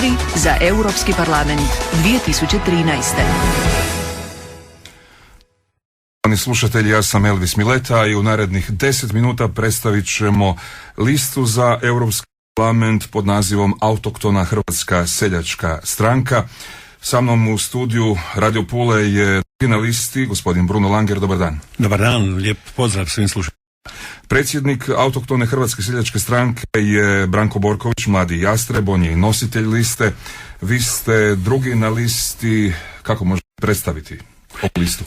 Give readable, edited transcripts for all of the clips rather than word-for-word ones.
Izbori za Europski parlament 2013. Slušatelji, ja sam Elvis Mileta i u narednih 10 minuta predstavit ćemo listu za Europski parlament pod nazivom Autohtona Hrvatska seljačka stranka. Sa mnom u studiju Radio Pule je na listi gospodin Bruno Langer. Dobar dan. Dobar dan, lijep pozdrav svim slušateljima. Predsjednik Autohtone Hrvatske seljačke stranke je Branko Borković, mladi jastreb, on je i nositelj liste. Vi ste drugi na listi, kako možete predstaviti ovu listu?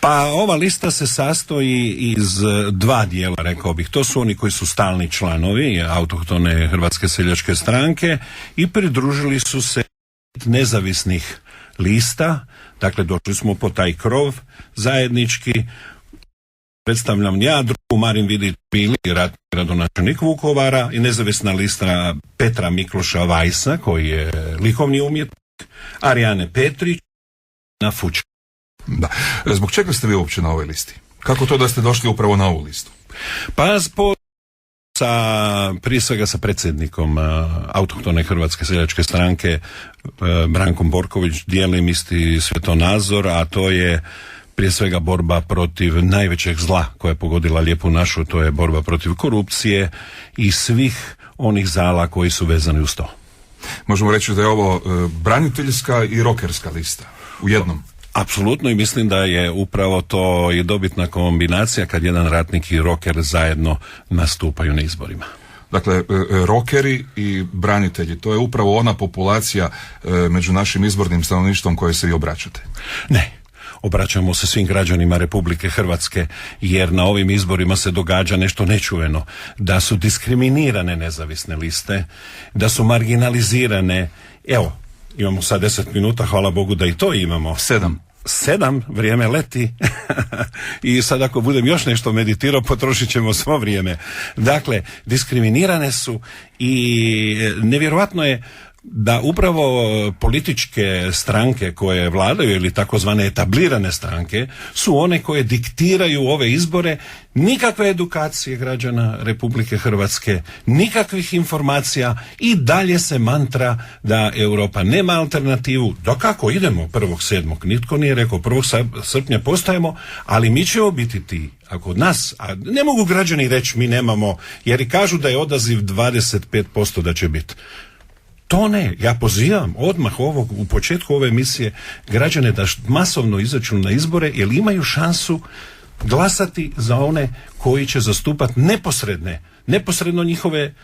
Pa ova lista se sastoji iz dva dijela, rekao bih. To su oni koji su stalni članovi Autohtone Hrvatske seljačke stranke i pridružili su se nezavisnih lista. Dakle, došli smo po taj krov zajednički. Predstavljam ja, drugu Marin Vidić Pili, gradonačelnik Vukovara, i nezavisna lista Petra Mikloša Vajsa, koji je likovni umjetnik, Arijane Petrić, na Fučka. Da. Zbog čega ste vi uopće na ovoj listi? Kako to da ste došli upravo na ovu listu? Pa prije svega sa predsjednikom Autohtone Hrvatske seljačke stranke Brankom Borković dijelim isti svjetonazor, a to je prije svega borba protiv najvećeg zla koja je pogodila lijepu našu, to je borba protiv korupcije i svih onih zala koji su vezani uz to. Možemo reći da je ovo braniteljska i rokerska lista u jednom. Apsolutno, i mislim da je upravo to i dobitna kombinacija kad jedan ratnik i roker zajedno nastupaju na izborima. Dakle, rokeri i branitelji, to je upravo ona populacija među našim izbornim stanovništvom koje se vi obraćate. Ne. Obraćamo se svim građanima Republike Hrvatske, jer na ovim izborima se događa nešto nečuveno, da su diskriminirane nezavisne liste, da su marginalizirane. Evo, imamo sad 10 minuta, hvala Bogu da i to imamo. 7, vrijeme leti. I sad ako budem još nešto meditirao, potrošit ćemo svo vrijeme. Dakle, diskriminirane su i nevjerojatno je da upravo političke stranke koje vladaju ili takozvane etablirane stranke su one koje diktiraju ove izbore. Nikakve edukacije građana Republike Hrvatske, nikakvih informacija, i dalje se mantra da Europa nema alternativu. Da kako idemo 1.7. Nitko nije rekao 1. srpnja postajemo, ali mi ćemo biti ti. Ako od nas, a ne mogu građani reći mi nemamo, jer i kažu da je odaziv 25% da će biti. To ne, ja pozivam odmah u početku ove emisije građane da masovno izađu na izbore, jer imaju šansu glasati za one koji će zastupati neposredno njihove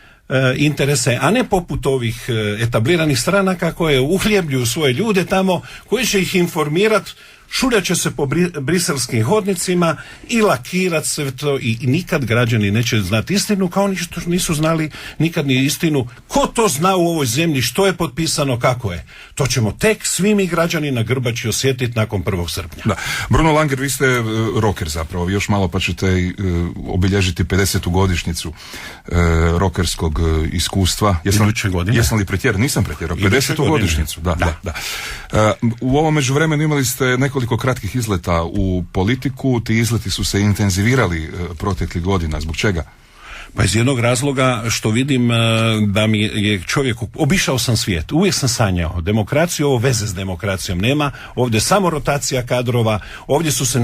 interese, a ne poput ovih etabliranih stranaka koje uhljebljuju svoje ljude tamo, koji će ih informirati, šuljat će se po briselskim hodnicima i lakirat sve to, i nikad građani neće znati istinu, kao oni što nisu znali nikad ni istinu. Ko to zna u ovoj zemlji, što je potpisano, kako je? To ćemo tek svi mi građani na grbači osjetiti nakon 1. srpnja. Da. Bruno Langer, vi ste roker zapravo, još malo pa ćete obilježiti 50. godišnjicu rokerskog iskustva. Jesam li pretjerao? Nisam pretjerao. 50. godišnjicu. Da. U ovom međuvremenu imali ste nekoliko kratkih izleta u politiku. Ti izleti su se intenzivirali proteklih godina. Zbog čega? Pa iz jednog razloga što vidim da mi je čovjek, obišao sam svijet, uvijek sam sanjao demokraciju, ovo veze s demokracijom nema, ovdje samo rotacija kadrova, ovdje su se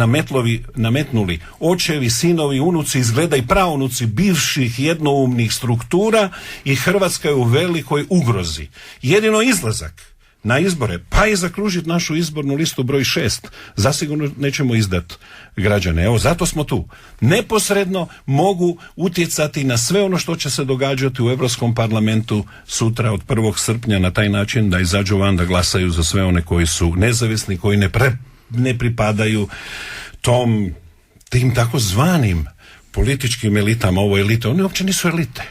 nametnuli očevi, sinovi, unuci, izgleda i praunuci bivših jednoumnih struktura, i Hrvatska je u velikoj ugrozi. Jedino izlazak na izbore, pa i zakružiti našu izbornu listu broj 6, zasigurno nećemo izdati građane. Evo, zato smo tu. Neposredno mogu utjecati na sve ono što će se događati u Europskom parlamentu sutra od 1. srpnja na taj način da izađu van, da glasaju za sve one koji su nezavisni, koji ne pripadaju tim takozvanim političkim elitama. Ovo elite, oni uopće nisu elite.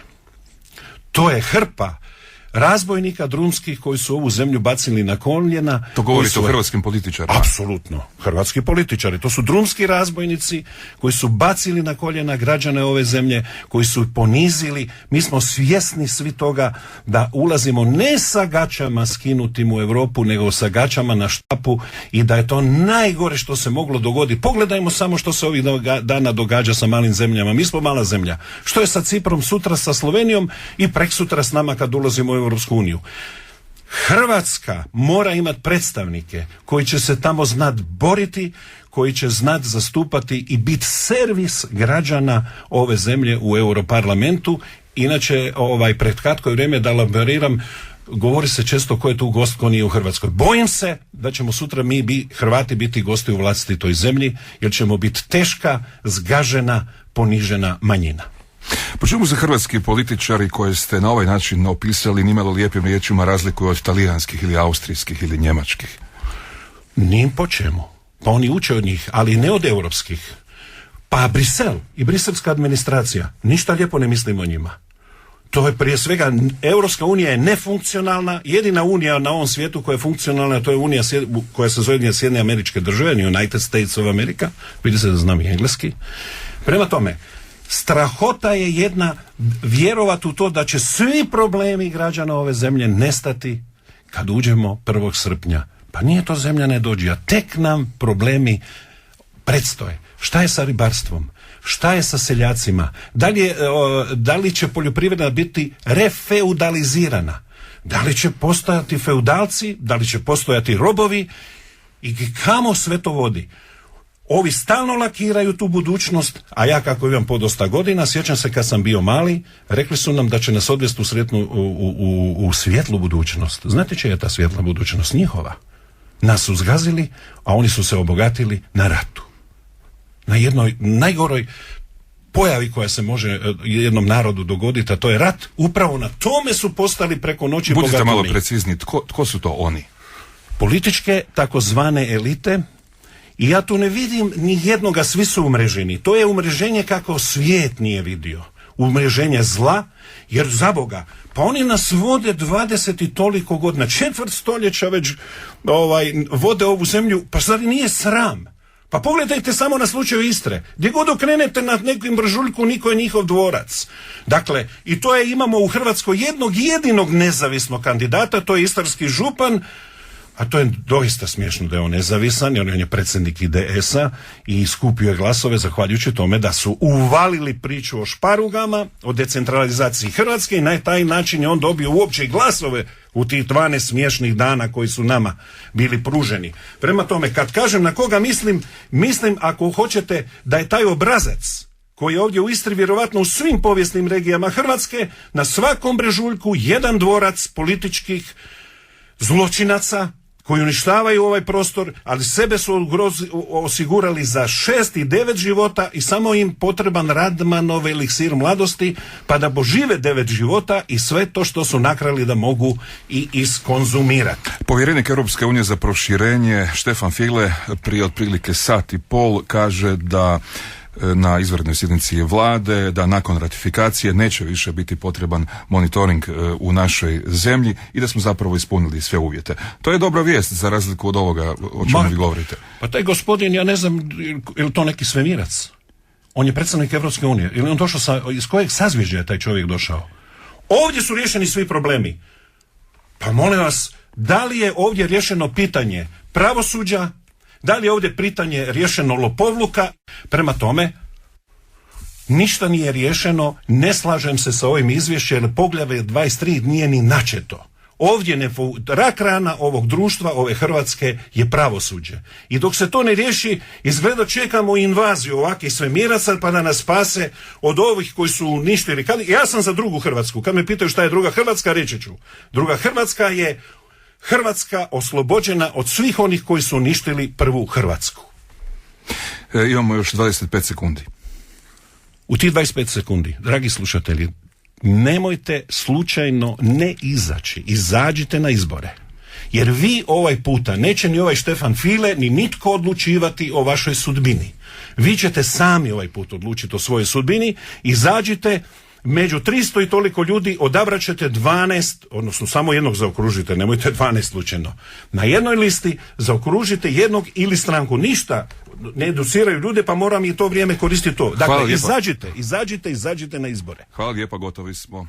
To je hrpa razbojnika drumskih koji su ovu zemlju bacili na koljena. To govorite o hrvatskim političarima? Apsolutno, hrvatski političari. To su drumski razbojnici koji su bacili na koljena građane ove zemlje, koji su ponizili. Mi smo svjesni svi toga da ulazimo ne sa gaćama skinutim u Europu, nego sa gaćama na štapu, i da je to najgore što se moglo dogoditi. Pogledajmo samo što se ovih dana događa sa malim zemljama. Mi smo mala zemlja. Što je sa Ciprom, sutra sa Slovenijom i preksutra s nama kad ulazimo u Europsku uniju? Hrvatska mora imati predstavnike koji će se tamo znat boriti, koji će znat zastupati i biti servis građana ove zemlje u Europarlamentu. Inače, pred kratko je vrijeme da elaboriram, govori se često ko je tu gost, ko nije u Hrvatskoj. Bojim se da ćemo sutra Hrvati biti gosti u vlastitoj zemlji, jer ćemo biti teška, zgažena, ponižena manjina. Po čemu se hrvatski političari koje ste na ovaj način opisali nimalo lijepim riječima razlikuju od talijanskih ili austrijskih ili njemačkih? Ni po čemu. Pa oni uče od njih, ali ne od europskih. Pa Brisel i briselska administracija, ništa lijepo ne mislimo o njima. To je prije svega, Europska unija je nefunkcionalna, jedina unija na ovom svijetu koja je funkcionalna, to je unija koja se zove Sjedinjene Američke Države, United States of America, vidi se da znam i engleski. Prema tome, strahota je jedna vjerovati u to da će svi problemi građana ove zemlje nestati kad uđemo 1. srpnja. Pa nije to zemlja nedođija, tek nam problemi predstoje. Šta je sa ribarstvom? Šta je sa seljacima? Da li će poljoprivreda biti refeudalizirana? Da li će postojati feudalci? Da li će postojati robovi? I kamo sve to vodi? Ovi stalno lakiraju tu budućnost, a ja kako imam podosta godina, sjećam se kad sam bio mali, rekli su nam da će nas odvesti u svjetlu budućnost. Znate čija je ta svjetla budućnost? Njihova. Nas su zgazili, a oni su se obogatili na ratu. Na jednoj najgoroj pojavi koja se može jednom narodu dogoditi, a to je rat. Upravo na tome su postali preko noći bogatuni. Budite malo precizni, tko su to oni? Političke takozvane elite. I ja tu ne vidim ni jednoga, svi su umreženi. To je umreženje kako svijet nije vidio. Umreženje zla, jer za Boga, pa oni nas vode 20 i toliko godina, 1/4 stoljeća već vode ovu zemlju, pa zar nije sram? Pa pogledajte samo na slučaju Istre. Gdje god okrenete na nekim bržuljku, niko je njihov dvorac. Dakle, i to imamo u Hrvatskoj jednog jedinog nezavisnog kandidata, to je istarski župan, a to je doista smiješno da je on nezavisan, jer on je predsjednik IDS-a i skupio je glasove zahvaljujući tome da su uvalili priču o šparugama, o decentralizaciji Hrvatske i na taj način je on dobio uopće i glasove u tih 12 smiješnih dana koji su nama bili pruženi. Prema tome, kad kažem na koga mislim ako hoćete da je taj obrazac koji je ovdje u Istri vjerovatno u svim povijesnim regijama Hrvatske, na svakom brežuljku jedan dvorac političkih zločinaca koji uništavaju ovaj prostor, ali sebe su osigurali za 6 i 9 života i samo im potreban Radmanov eliksir mladosti, pa da požive 9 života i sve to što su nakrali da mogu i iskonzumirati. Povjerenik Europske unije za proširenje Stefan Füle prije otprilike sat i pol kaže da na izvanrednoj sjednici vlade, da nakon ratifikacije neće više biti potreban monitoring u našoj zemlji i da smo zapravo ispunili sve uvjete. To je dobra vijest za razliku od ovoga o čemu vi govorite. Pa taj gospodin, ja ne znam, je li to neki svemirac? On je predstavnik Europske unije. Ili on došao iz kojeg sazvježdja je taj čovjek došao? Ovdje su riješeni svi problemi. Pa molim vas, da li je ovdje riješeno pitanje pravosuđa? Da li je ovdje pitanje riješeno lopovluka? Prema tome, ništa nije riješeno, ne slažem se sa ovim izvješćem, jer poglavlje 23 nije ni načeto. Ovdje rak rana ovog društva, ove Hrvatske, je pravosuđe. I dok se to ne riješi, izgleda čekamo invaziju ovakvih svemiraca pa da nas spase od ovih koji su uništili. Ja sam za drugu Hrvatsku. Kad me pitaju šta je druga Hrvatska, reći ću. Druga Hrvatska je Hrvatska oslobođena od svih onih koji su uništili prvu Hrvatsku. Imamo još 25 sekundi. U tih 25 sekundi, dragi slušatelji, nemojte slučajno ne izaći. Izađite na izbore. Jer vi ovaj puta neće ni ovaj Stefan Füle ni nitko odlučivati o vašoj sudbini. Vi ćete sami ovaj put odlučiti o svojoj sudbini. Izađite. Među 300 i toliko ljudi odabrat ćete 12, odnosno samo jednog zaokružite, nemojte 12 slučajno. Na jednoj listi zaokružite jednog ili stranku. Ništa ne educiraju ljude, pa moram i to vrijeme koristiti to. Dakle, izađite na izbore. Hvala lijepa, gotovi smo.